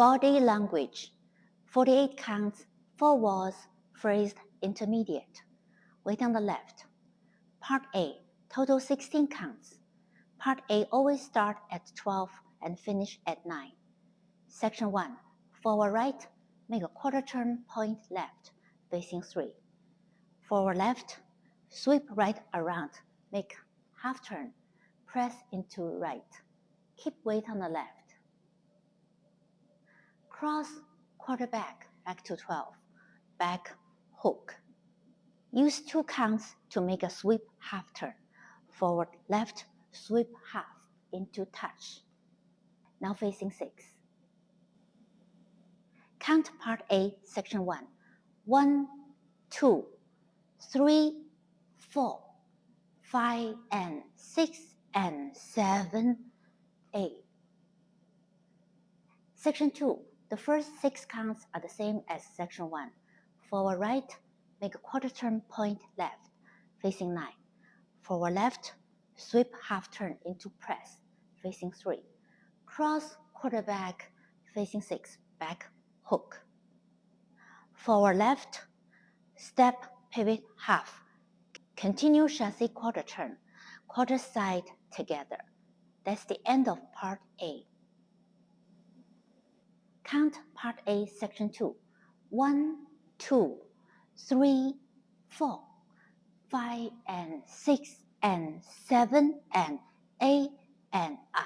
Body language. 48 counts, 4 words, phrased intermediate. Weight on the left. Part A, total 16 counts. Part A always start at 12 and finish at 9. Section 1, forward right, make a quarter turn, point left, facing 3. Forward left, sweep right around, make half turn, press into right. Keep weight on the left. Cross, quarter back to 12, back, hook. Use 2 counts to make a sweep half turn. Forward left, sweep half into touch. Now facing 6. Count Part A, Section 1. 1, 2, 3, 4, 5, and 6, and 7, 8. Section 2. The first 6 counts are the same as Section 1. Forward right, make a quarter turn, point left, facing 9. Forward left, sweep half turn into press, facing 3. Cross, quarter back, facing 6, back, hook. Forward left, step, pivot, half. Continue chassis quarter turn, quarter side together. That's the end of Part A. Count Part A, Section 2. 1, 2, 3, 4, 5, and 6, and 7, and 8, and up.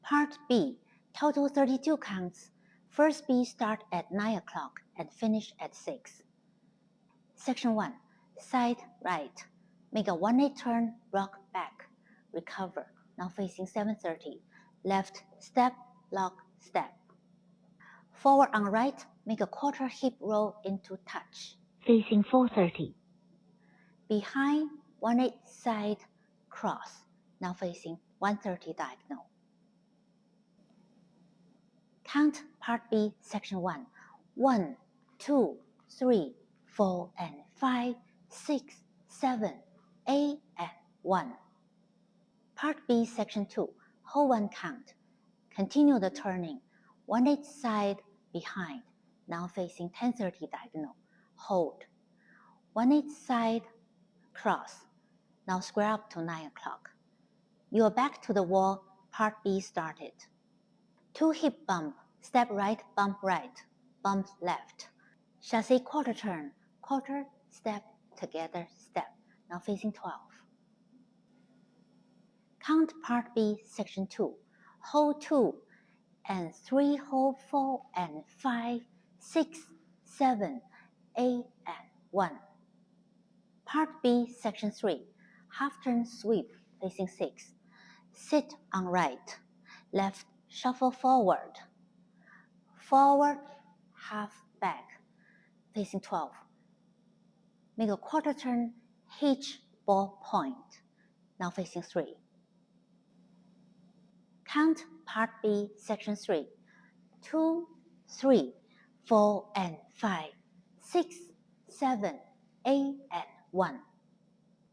Part B, total 32 counts. First B start at 9 o'clock and finish at 6. Section 1, side right. Make a 1/8 turn, rock back, recover. Now facing 7:30. Left, step, lock, step. Forward on right, make a quarter hip roll into touch. Facing 4:30. Behind, 1/8 side, cross. Now facing 1:30 diagonal. Count Part B, Section 1. 1, 2, 3, 4, and 5, 6, 7, 8, and 1. Part B, Section 2. Hold 1 count. Continue the turning. 1/8 side behind. Now facing 10:30 diagonal. Hold. 1/8 side, cross. Now square up to 9 o'clock. You are back to the wall. Part B started. 2 hip bump. Step right, bump right, bump left. Chassis quarter turn, quarter, step, together, step. Now facing 12. Count Part B, Section 2. Hold 2, and 3, hold 4, and 5, 6, 7, 8, and 1. Part B, Section 3. Half turn sweep, facing 6. Sit on right. Left, shuffle forward. Forward, half back, facing 12. Make a quarter turn, hitch, ball point. Now facing 3. Count Part B, Section 3. 2, 3, 4, and 5, 6, 7, 8, and 1.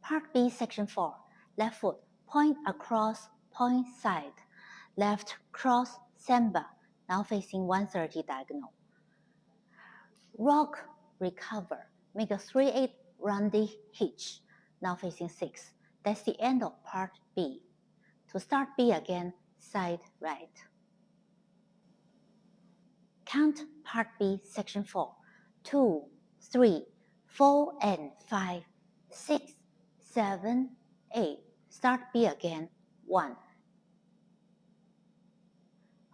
Part B, Section 4. Left foot, point across, point side. Left, cross, samba. Now facing 1:30 diagonal. Rock, recover. Make a 3/8 roundy hitch. Now facing 6. That's the end of Part B. To start B again, side right. Count Part B, Section 4. 2, 3, 4, and 5, 6, 7, 8. Start B again, 1.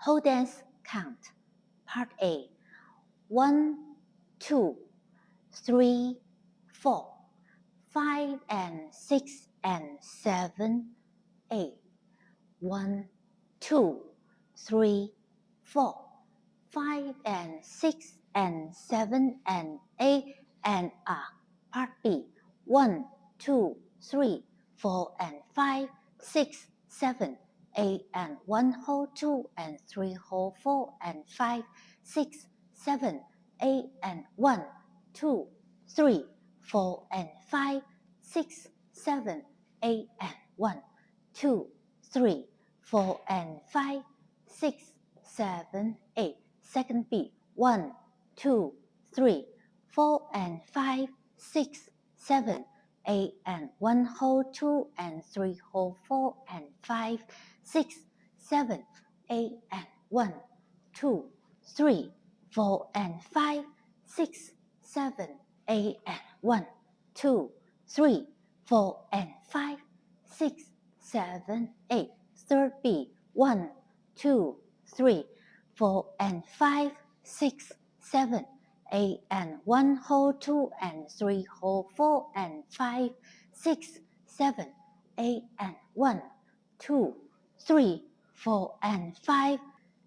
Whole dance count. Part A. 1, 2, 3, 4, 5, and 6, and 7, 8. 1, 2, 3, 4, 5, and 6, and 7, and 8, and up. Part B. 1, 2, 3, 4, and 5, 6, 7, 8, and 1 hold 2, and 3 hold 4, and 5, 6, 7, 8, and 1, 2, 3, 4, and 5, 6, 7, 8, and 1, 2, 3, 4, and 5, 6, 7, 8. Second beat. 1, 2, 3, 4 and 5, 6, 7, 8 and 1 hold 2 and 3 hold 4 and 5, 6, 7, 8 and 1, 2, 3, 4 and 5, 6, 7, 8 and 1, 2, 3, 4 and 5, 6, 7, 8. Third beat. 1, 2, 3, 4 and 5, 6, 7, 8 and 1 hold 2 and 3 hold 4 and 5, 6, 7, 8 and 1, 2, 3, 4 and 5,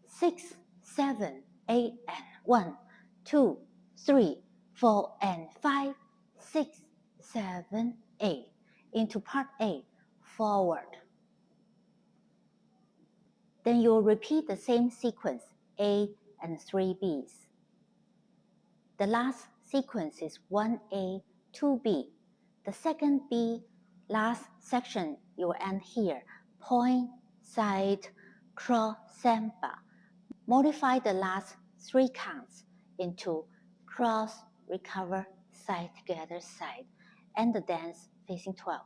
6, 7, 8 and 1, 2, 3, 4 and 5, 6, 7, 8. Into part A, forward. Then you'll repeat the same sequence, A and 3 Bs. The last sequence is 1A, 2B. The second B, last section, you will end here. Point, side, cross, samba. Modify the last 3 counts into cross, recover, side together, side, and the dance facing 12.